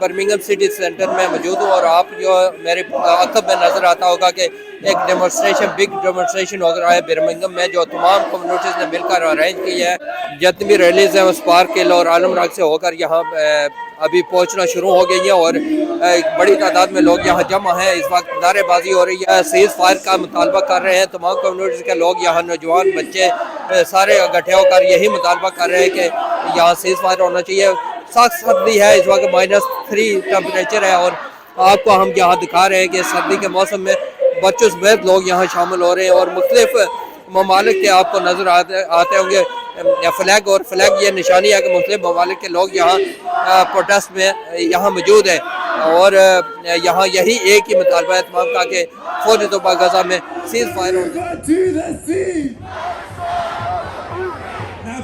Birmingham city centre में मौजूद हूँ और आप जो मेरे अखब में नज़र आता होगा कि एक बिग डेमोन्स्ट्रेशन हो रहा है बर्मिंघम में, जो तमाम कम्युनिटीज़ ने मिलकर अरेंज की है। जितनी भी रैलीज हैं उस पार्क किला और आलमबाग से होकर यहाँ अभी पहुँचना शुरू हो गई है और एक बड़ी तादाद में लोग यहाँ जमा हैं। इस वक्त नारेबाजी हो रही है, सीज़ फायर का मुतालबा कर रहे हैं। तमाम कम्युनिटीज़ के लोग यहाँ, नौजवान बच्चे सारे इकट्ठे होकर यही मुतालबा कर रहे हैं कि यहाँ सीज़ फायर होना चाहिए। सख्त सर्दी है, इस वक्त -3 टेम्परेचर है और आपको हम यहाँ दिखा रहे हैं कि सर्दी के मौसम में बच्चों समेत लोग यहाँ शामिल हो रहे हैं और मुख्तलिफ ममालिक के आपको नज़र आते होंगे फ्लैग, और फ्लैग ये निशानी है कि मुख्तलिफ ममालिक के लोग यहाँ प्रोटेस्ट में यहाँ मौजूद है और यहाँ यही एक ही मुतालबा है तमाम का कि फौरी तौर पर गजा में सीज़ फायर हो जाए।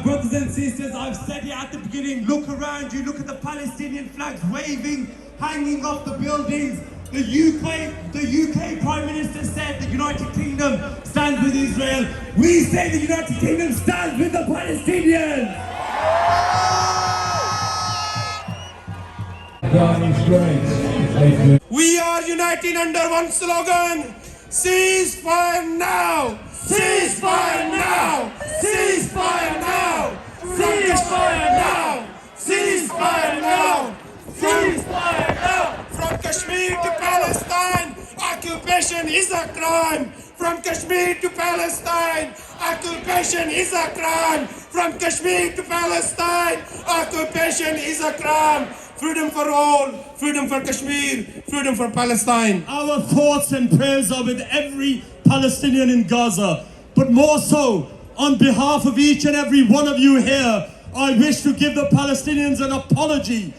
Brothers and sisters, I've said it at the beginning, look around you, look at the Palestinian flags waving, hanging off the buildings. The UK Prime Minister said the United Kingdom stands with Israel. We say the United Kingdom stands with the Palestinians. We are uniting under one slogan: ceasefire now! Ceasefire now! Ceasefire now! Ceasefire now! Ceasefire now! Ceasefire now! From Kashmir to Palestine, occupation is a crime. From Kashmir to Palestine, occupation is a crime. From Kashmir to Palestine, occupation is a crime. Freedom for all, freedom for Kashmir, freedom for Palestine. Our thoughts and prayers are with every Palestinian in Gaza, but more so on behalf of each and every one of you here, I wish to give the Palestinians an apology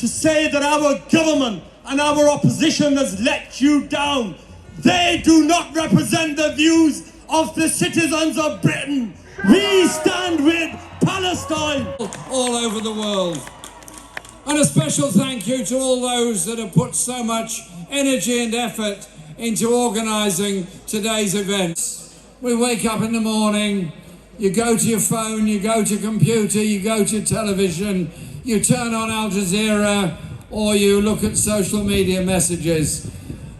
to say that our government and our opposition has let you down. They do not represent the views of the citizens of Britain. We stand with Palestine all over the world. And a special thank you to all those that have put so much energy and effort into organising today's events. We wake up in the morning, you go to your phone, you go to computer, you go to television, you turn on Al Jazeera, or you look at social media messages,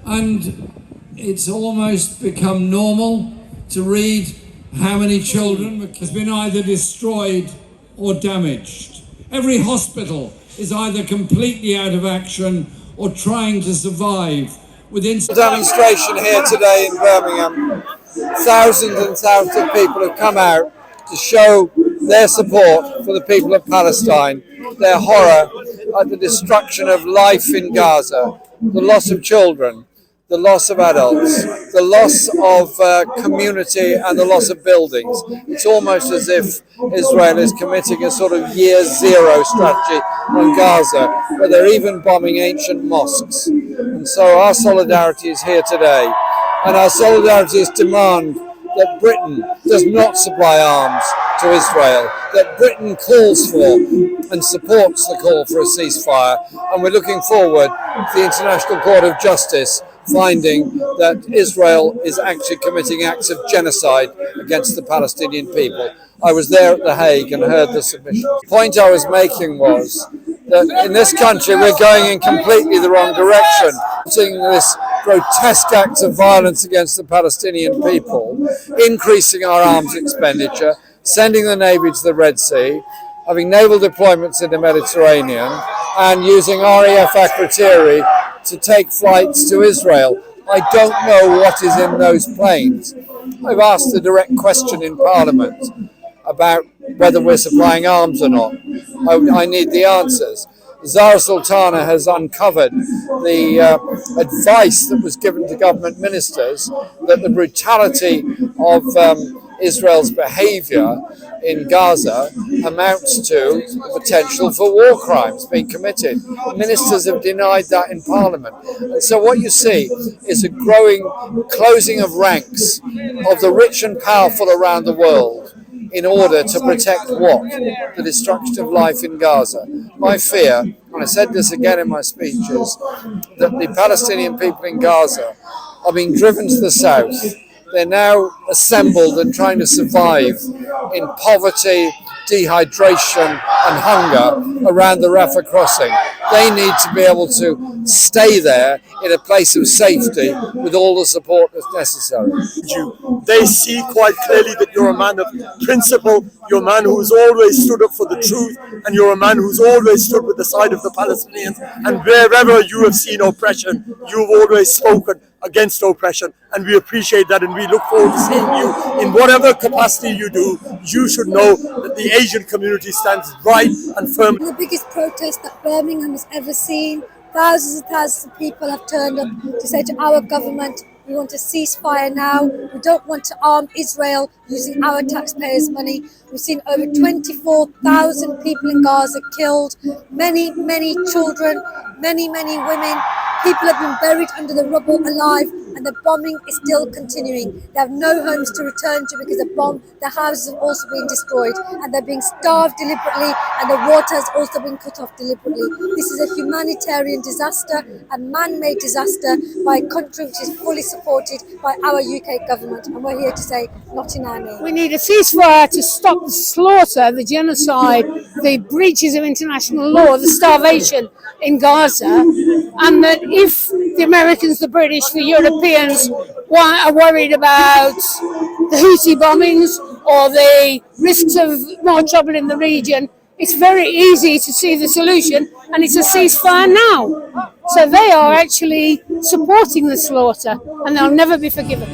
and it's almost become normal to read how many children has been either destroyed or damaged. Every hospital is either completely out of action or trying to survive within. Demonstration here today in Birmingham. Thousands and thousands of people have come out to show their support for the people of Palestine, their horror at the destruction of life in Gaza, the loss of children, the loss of adults, the loss of community and the loss of buildings. It's almost as if Israel is committing a sort of year zero strategy on Gaza, where they're even bombing ancient mosques. And so our solidarity is here today, and our solidarity is demand that Britain does not supply arms to Israel, that Britain calls for and supports the call for a ceasefire, and we're looking forward to the International Court of Justice finding that Israel is actually committing acts of genocide against the Palestinian people. I was there at The Hague and heard the submission. The point I was making was that in this country we're going in completely the wrong direction. Seeing this grotesque acts of violence against the Palestinian people, increasing our arms expenditure, sending the Navy to the Red Sea, having naval deployments in the Mediterranean, and using RAF Akrotiri to take flights to Israel. I don't know what is in those planes. I've asked a direct question in Parliament about whether we're supplying arms or not. I need the answers. Zara Sultana has uncovered the advice that was given to government ministers that the brutality of Israel's behaviour in Gaza amounts to the potential for war crimes being committed. Ministers have denied that in Parliament. And so what you see is a growing closing of ranks of the rich and powerful around the world in order to protect what? The destruction of life in Gaza. My fear, and I said this again in my speech, is that the Palestinian people in Gaza are being driven to the south. They're now assembled and trying to survive in poverty dehydration and hunger around the Rafah crossing. They need to be able to stay there in a place of safety with all the support that's necessary. They see quite clearly that you're a man of principle, you're a man who's always stood up for the truth, and you're a man who's always stood with the side of the Palestinians. And wherever you have seen oppression, you've always spoken against oppression, and we appreciate that, and we look forward to seeing you in whatever capacity you do. You should know that the Asian community stands right and firm. The biggest protest that Birmingham has ever seen. Thousands and thousands of people have turned up to say to our government, we want a ceasefire now. We don't want to arm Israel using our taxpayers' money. We've seen over 24,000 people in Gaza killed, many, many children, many, many women. People have been buried under the rubble alive, and the bombing is still continuing. They have no homes to return to because their houses have also been destroyed, and they're being starved deliberately, and the water has also been cut off deliberately. This is a humanitarian disaster, a man-made disaster by a country which is fully supported by our UK government, and we're here to say, not in our name. We need a ceasefire to stop the slaughter, the genocide, the breaches of international law, the starvation in Gaza, and that if the Americans, the British, the Europeans are worried about the Houthi bombings or the risks of more trouble in the region, it's very easy to see the solution, and it's a ceasefire now. So they are actually supporting the slaughter, and they'll never be forgiven.